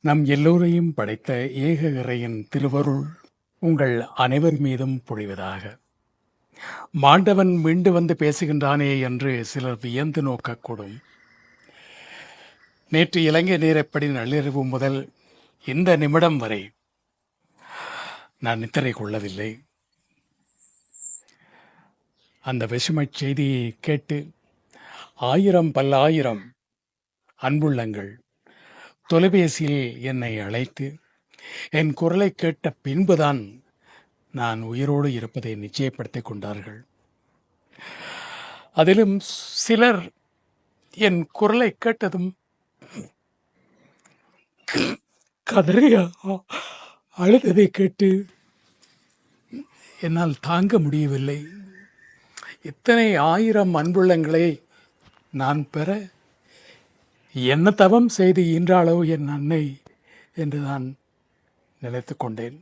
நம் எல்லோரையும் படைத்த ஏக இறையின் திருவருள் உங்கள் அனைவர் மீதும் பொழிவதாக. மாண்டவன் மீண்டு வந்து பேசுகின்றானே என்று சிலர் வியந்து நோக்கக்கூடும். நேற்று இலங்கை நேரப்படி நள்ளிரவு முதல் இந்த நிமிடம் வரை நான் நித்திரை கொள்ளவில்லை. அந்த விஷமச் செய்தியை கேட்டு ஆயிரம் பல்லாயிரம் அன்புள்ளங்கள் தொலைபேசியில் என்னை அழைத்து என் குரலை கேட்ட பின்புதான் நான் உயிரோடு இருப்பதை நிச்சயப்படுத்திக் கொண்டார்கள். அதிலும் சிலர் என் குரலை கேட்டதும் கதறி அழுததை கேட்டு என்னால் தாங்க முடியவில்லை. இத்தனை ஆயிரம் அன்புள்ளங்களை நான் பெற என்ன தவம் செய்து ஈன்றாளோ என் அன்னை என்று நான் நினைத்து கொண்டேன்.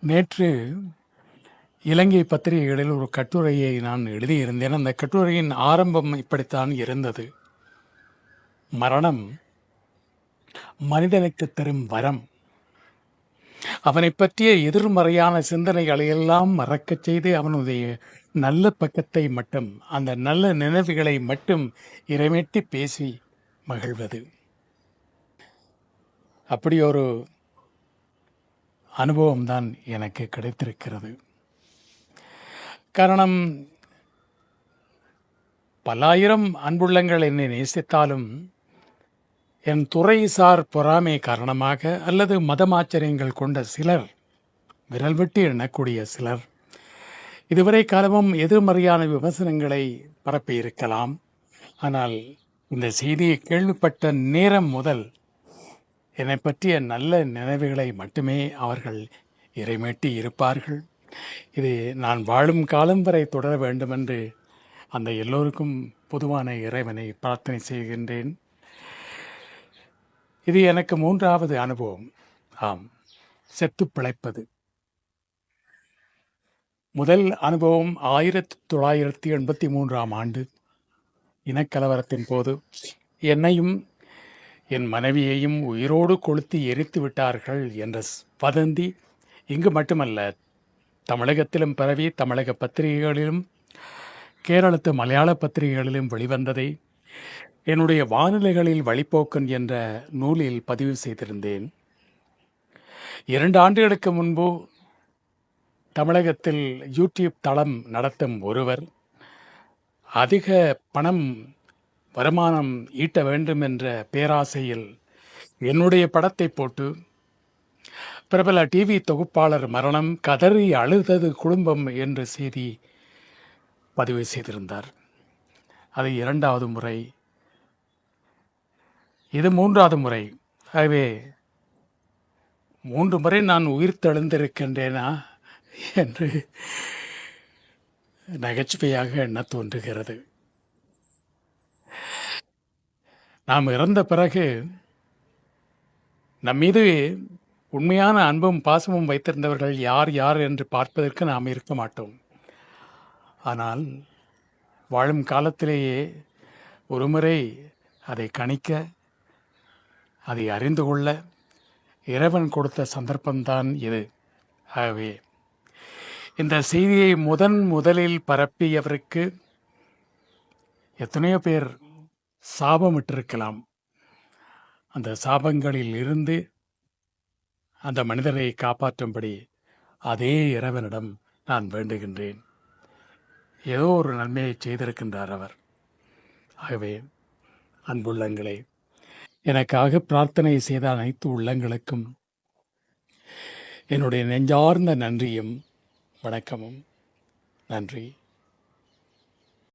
நேற்று இலங்கை பத்திரிகைகளில் ஒரு கட்டுரையை நான் எழுதியிருந்தேன். அந்த கட்டுரையின் ஆரம்பம் இப்படித்தான் இருந்தது: மரணம் மனிதனுக்கு தரும் வரம். அவனை பற்றிய எதிர்மறையான சிந்தனைகளை எல்லாம் மறக்கச் செய்து அவனுடைய நல்ல பக்கத்தை மட்டும், அந்த நல்ல நினைவுகளை மட்டும் இறைமேட்டி பேசி மகிழ்வது. அப்படி ஒரு அனுபவம்தான் எனக்கு கிடைத்திருக்கிறது. காரணம், பல்லாயிரம் அன்புள்ளங்கள் என்னை நேசித்தாலும் என் துறைசார் பொறாமை காரணமாக அல்லது மதமாச்சரியங்கள் கொண்ட சிலர், விரல் விட்டு எண்ணக்கூடிய சிலர், இதுவரை காலமும் எதிர்மறையான விமர்சனங்களை பரப்பியிருக்கலாம். ஆனால் இந்த செய்தியை கேள்விப்பட்ட நேரம் முதல் என்னை பற்றிய நல்ல நினைவுகளை மட்டுமே அவர்கள் இறைமேட்டி இருப்பார்கள். இது நான் வாழும் காலம் வரை தொடர வேண்டுமென்று அந்த எல்லோருக்கும் பொதுவான இறைவனை பிரார்த்தனை செய்கின்றேன். இது எனக்கு 3வது அனுபவம். ஆம், செத்து பிழைப்பது. முதல் அனுபவம் 1983ஆம் ஆண்டு இனக்கலவரத்தின் போது என்னையும் என் மனைவியையும் உயிரோடு கொளுத்தி எரித்து விட்டார்கள் என்ற வதந்தி இங்கு மட்டுமல்ல, தமிழகத்திலும் பரவி தமிழக பத்திரிகைகளிலும் கேரளத்து மலையாள பத்திரிகைகளிலும் வெளிவந்ததை என்னுடைய வானிலைகளில் வழிப்போக்கன் என்ற நூலில் பதிவு செய்திருந்தேன். 2 ஆண்டுகளுக்கு முன்பு தமிழகத்தில் யூடியூப் தளம் நடத்தும் ஒருவர் அதிக பணம் வருமானம் ஈட்ட வேண்டும் என்ற பேராசையில் என்னுடைய படத்தை போட்டு பிரபல டிவி தொகுப்பாளர் மரணம், கதறி அழுதது குடும்பம் என்ற செய்தி பதிவு செய்திருந்தார். அது 2வது முறை, இது 3வது முறை. ஆகவே 3 முறை நான் உயிர் தெழுந்திருக்கின்றேனா என்று நகைச்சுவையாக எண்ண தோன்றுகிறது. நாம் இறந்த பிறகு நம் மீது உண்மையான அன்பும் பாசமும் வைத்திருந்தவர்கள் யார் யார் என்று பார்ப்பதற்கு நாம் இருக்க மாட்டோம். ஆனால் வாழும் காலத்திலேயே ஒருமுறை அதை கணிக்க, அதை அறிந்து கொள்ள இறைவன் கொடுத்த சந்தர்ப்பம்தான் இது. ஆகவே இந்த செய்தியை முதலில் பரப்பியவருக்கு எத்தனையோ பேர் சாபமிட்டிருக்கலாம். அந்த சாபங்களில் இருந்து அந்த மனிதரை காப்பாற்றும்படி அதே இறைவனிடம் நான் வேண்டுகின்றேன். ஏதோ ஒரு நன்மையை செய்திருக்கின்றார் அவர். ஆகவே அன்புள்ளங்களே, எனக்காக பிரார்த்தனை செய்த அனைத்து உள்ளங்களுக்கும் என்னுடைய நெஞ்சார்ந்த நன்றியும் வணக்கமும். நன்றி.